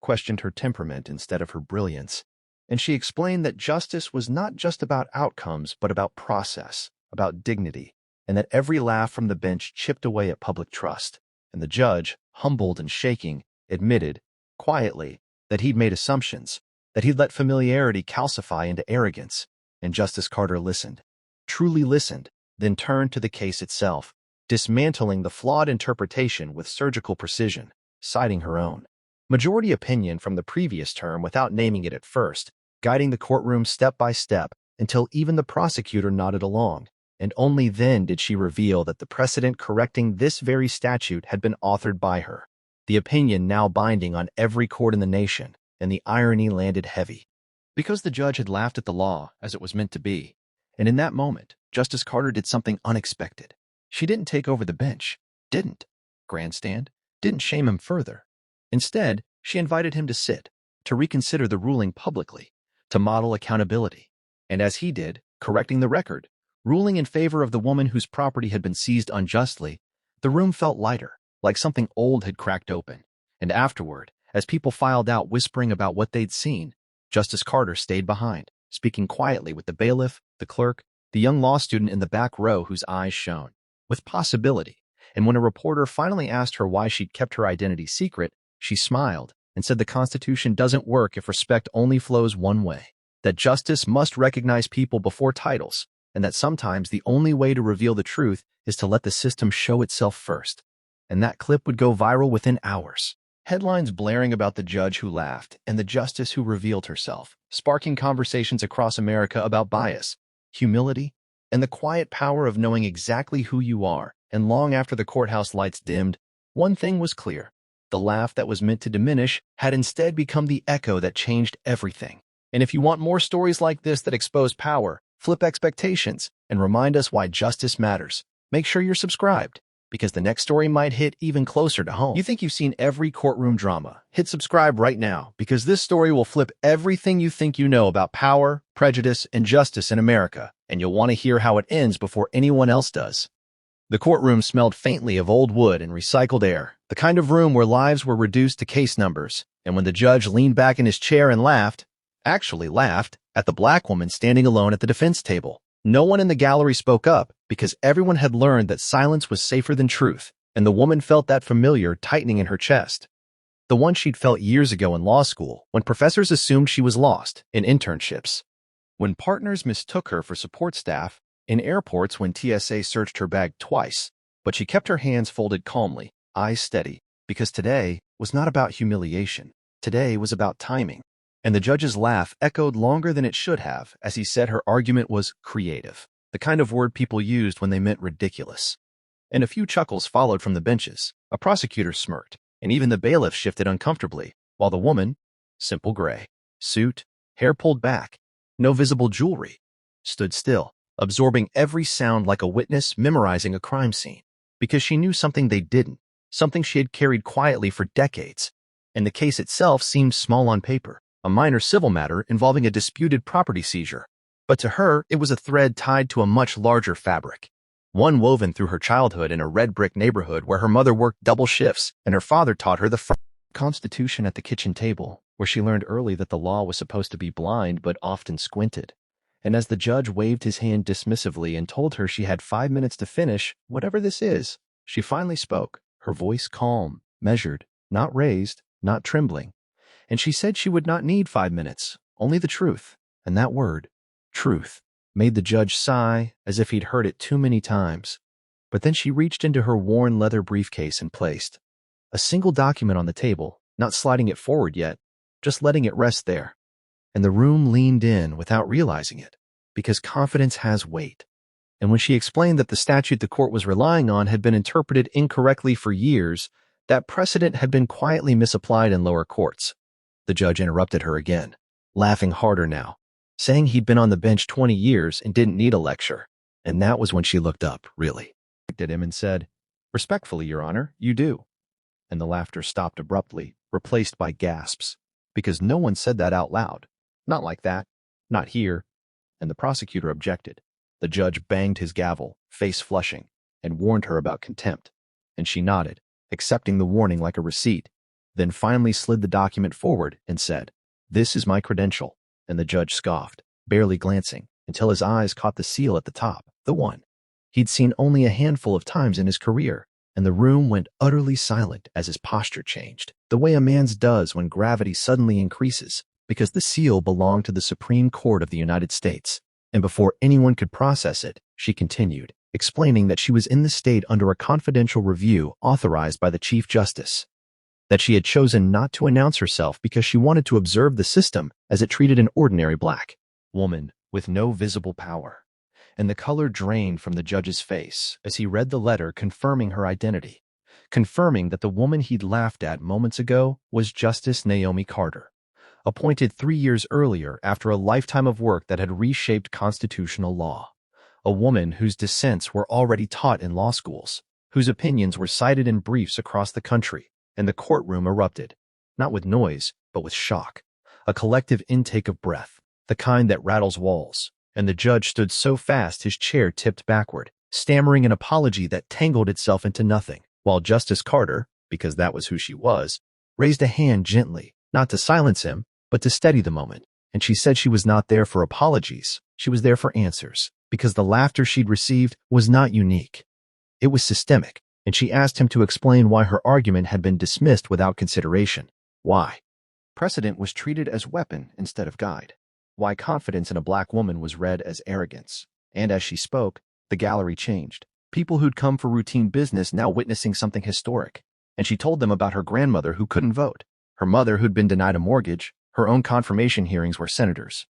questioned her temperament instead of her brilliance, and she explained that justice was not just about outcomes, but about process, about dignity, and that every laugh from the bench chipped away at public trust. And the judge, humbled and shaking, admitted, quietly, that he'd made assumptions, that he'd let familiarity calcify into arrogance. And Justice Carter listened, truly listened, then turned to the case itself, dismantling the flawed interpretation with surgical precision, citing her own majority opinion from the previous term without naming it at first, guiding the courtroom step by step until even the prosecutor nodded along. And only then did she reveal that the precedent correcting this very statute had been authored by her, the opinion now binding on every court in the nation, and the irony landed heavy. Because the judge had laughed at the law as it was meant to be, and in that moment, Justice Carter did something unexpected. She didn't take over the bench, didn't grandstand, didn't shame him further. Instead, she invited him to sit, to reconsider the ruling publicly, to model accountability. And as he did, correcting the record, ruling in favor of the woman whose property had been seized unjustly, the room felt lighter, like something old had cracked open. And afterward, as people filed out whispering about what they'd seen, Justice Carter stayed behind, speaking quietly with the bailiff, the clerk, the young law student in the back row whose eyes shone with possibility. And when a reporter finally asked her why she'd kept her identity secret, she smiled and said the Constitution doesn't work if respect only flows one way, that justice must recognize people before titles, and that sometimes the only way to reveal the truth is to let the system show itself first. And that clip would go viral within hours. Headlines blaring about the judge who laughed and the justice who revealed herself, sparking conversations across America about bias, humility, and the quiet power of knowing exactly who you are. And long after the courthouse lights dimmed, one thing was clear. The laugh that was meant to diminish had instead become the echo that changed everything. And if you want more stories like this that expose power, flip expectations, and remind us why justice matters, make sure you're subscribed, because the next story might hit even closer to home. You think you've seen every courtroom drama? Hit subscribe right now, because this story will flip everything you think you know about power, prejudice, and justice in America, and you'll want to hear how it ends before anyone else does. The courtroom smelled faintly of old wood and recycled air, the kind of room where lives were reduced to case numbers. And when the judge leaned back in his chair and laughed, actually laughed, at the black woman standing alone at the defense table, no one in the gallery spoke up because everyone had learned that silence was safer than truth, and the woman felt that familiar tightening in her chest. The one she'd felt years ago in law school, when professors assumed she was lost in internships, when partners mistook her for support staff, in airports when TSA searched her bag twice. But she kept her hands folded calmly, eyes steady, because today was not about humiliation. Today was about timing. And the judge's laugh echoed longer than it should have as he said her argument was creative, the kind of word people used when they meant ridiculous. And a few chuckles followed from the benches. A prosecutor smirked, and even the bailiff shifted uncomfortably, while the woman, simple gray, suit, hair pulled back, no visible jewelry, stood still, absorbing every sound like a witness memorizing a crime scene, because she knew something they didn't, something she had carried quietly for decades. And the case itself seemed small on paper, a minor civil matter involving a disputed property seizure. But to her, it was a thread tied to a much larger fabric, one woven through her childhood in a red brick neighborhood where her mother worked double shifts and her father taught her the Constitution at the kitchen table, where she learned early that the law was supposed to be blind but often squinted. And as the judge waved his hand dismissively and told her she had 5 minutes to finish whatever this is, she finally spoke, her voice calm, measured, not raised, not trembling. And she said she would not need 5 minutes, only the truth. And that word, truth, made the judge sigh as if he'd heard it too many times. But then she reached into her worn leather briefcase and placed a single document on the table, not sliding it forward yet, just letting it rest there. And the room leaned in without realizing it, because confidence has weight. And when she explained that the statute the court was relying on had been interpreted incorrectly for years, that precedent had been quietly misapplied in lower courts. The judge interrupted her again, laughing harder now, saying he'd been on the bench 20 years and didn't need a lecture. And that was when she looked up, really, looked at him and said, "Respectfully, Your Honor, you do." And the laughter stopped abruptly, replaced by gasps, because no one said that out loud. Not like that. Not here. And the prosecutor objected. The judge banged his gavel, face flushing, and warned her about contempt. And she nodded, accepting the warning like a receipt. then finally slid the document forward and said, "This is my credential." And the judge scoffed, barely glancing, until his eyes caught the seal at the top, the one he'd seen only a handful of times in his career, and the room went utterly silent as his posture changed, the way a man's does when gravity suddenly increases, because the seal belonged to the Supreme Court of the United States. And before anyone could process it, she continued, explaining that she was in the state under a confidential review authorized by the Chief Justice, that she had chosen not to announce herself because she wanted to observe the system as it treated an ordinary black woman with no visible power. And the color drained from the judge's face as he read the letter confirming her identity, confirming that the woman he'd laughed at moments ago was Justice Naomi Carter, appointed 3 years earlier after a lifetime of work that had reshaped constitutional law, a woman whose dissents were already taught in law schools, whose opinions were cited in briefs across the country, and the courtroom erupted, not with noise, but with shock, a collective intake of breath, the kind that rattles walls. And the judge stood so fast his chair tipped backward, stammering an apology that tangled itself into nothing, while Justice Carter, because that was who she was, raised a hand gently, not to silence him, but to steady the moment. And she said she was not there for apologies, she was there for answers, because the laughter she'd received was not unique. It was systemic, and she asked him to explain why her argument had been dismissed without consideration. Why precedent was treated as weapon instead of guide. Why confidence in a black woman was read as arrogance. And as she spoke, the gallery changed. People who'd come for routine business now witnessing something historic. And she told them about her grandmother who couldn't vote, her mother who'd been denied a mortgage, her own confirmation hearings where senators,